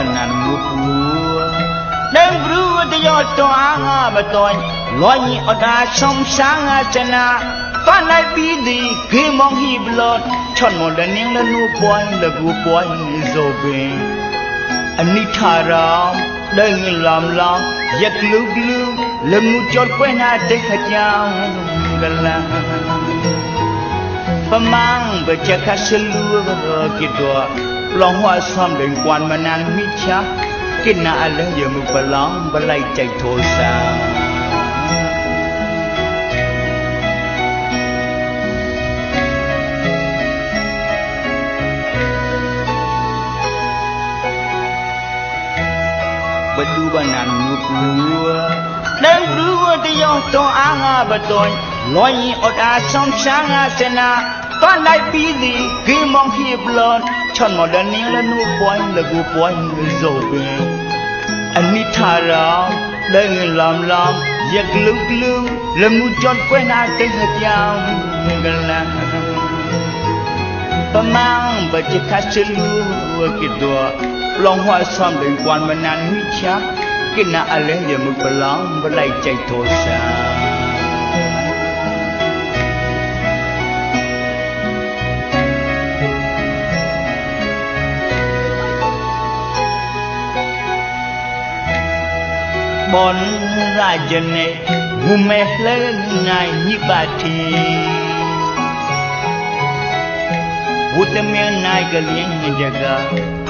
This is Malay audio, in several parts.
nan mupu nang bru de yo to anga batoi loi oda som sanga chana pa nai pi di ke mong hi blot chon mo da ning la nu poi la gu poi zo be ani tharam dang lam lam yak lu lu le mu chot kwe na de kha chang gala pamang ba cha kha selu ba ki do long hoa som den kwan manan mi cha kin na ale ye mu ba long ba lai chai tho sa ba du ba nan mu pu nang bru de yo to anga ba toi loi oda som sanga sena pa nai pi di ki mong hi blon chon mo da ning la nu poi la gu poi zo be ani thara dang lam lam yak lu lu le mu chon kwe na te ha jam gala pamang ba chi kha chelu ki do long hoa som den kwan manan mi cha kin na ale ye mu ba long ba lai chai tho sa bon ra jene gume le ngai ni ba thi Wote me nai ga lien ni jaga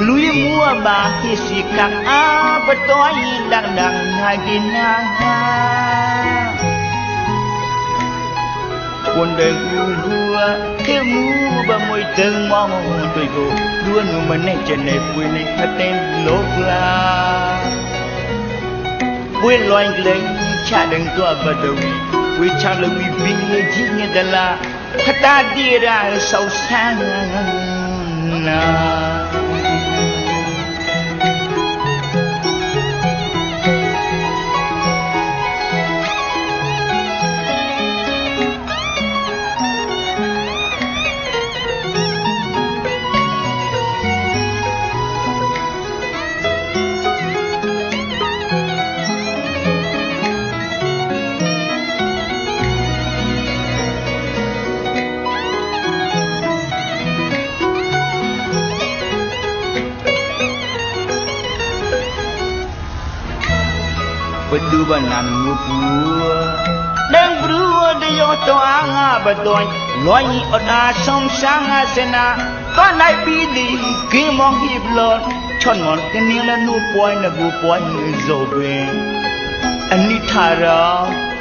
lui mua ba hi si kang a ba toi dang dang hai gina quân đời hua ke mu ba moi teng mong tôi go luôn mà nei chân nei quy nei ha tem lok la quy loin lên cha đừng tua ba đâu quy cha là quy vinh như chi như đà la ta đi ra sâu sang na Badu banan mupu Dang bru de yo to anga batoi loi oda som sanga sena pa nai pi di ki mong hi blot chon mon ke ni la nu poi na bu poi zo be ani thara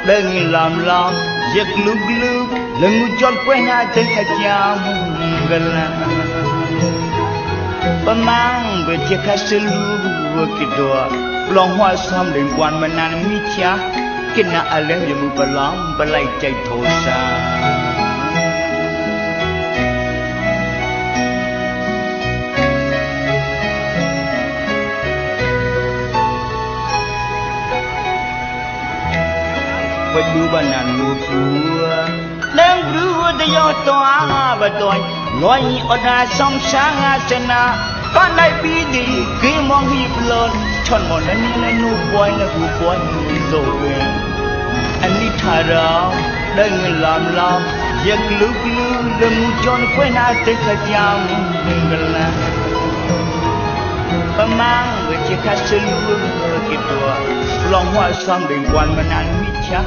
dang lam lam yak lu lu le mu chon kwe na te ha jam gala pamang be che kha selu ki do long hoa som den kwan manan mi cha kin na ale ye mu ba long ba lai chai tho sa ba du ba nan mu pu nang bru de yo to a ba toi loi oda som sanga chana pa nai pi di ki mong hi blon chon mo na ni na nu poi na gu poi zo be ani thara dang lam lam yak lu lu le mu chon kwe na te kha jam gala pamang we chi kha selu ki to long hoa som den kwan manan mi cha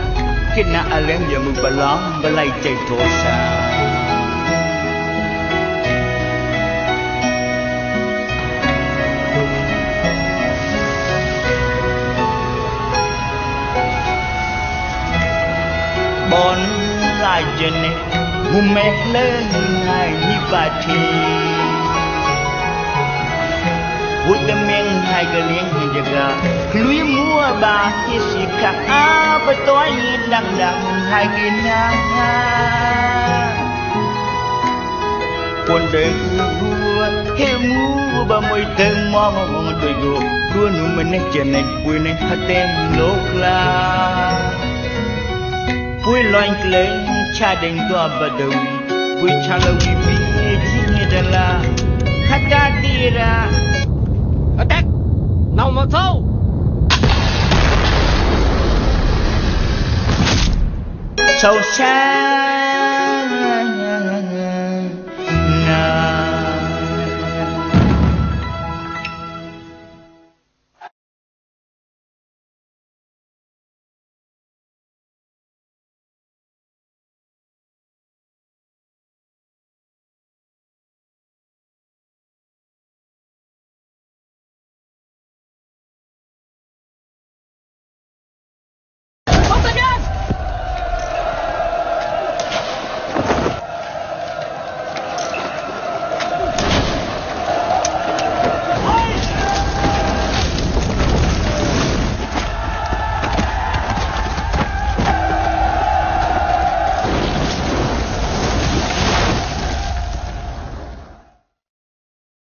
kin na alem ye mu ba long ba lai chai tho sa bon la jene gume le ngai ni ba thi Wote men hai ga lien ni jaga lui mua ba ki si ka a ba toi dang dang hai gina quân đời hua he mu ba moi teng mong tôi go luôn nu men ne chen ne quy ne ha tem lok la quy loin lên cha đừng tua ba đâu quy cha la quy bi chi ni da la ha ta ti ra attack နောက်မဆုံး Sâu xa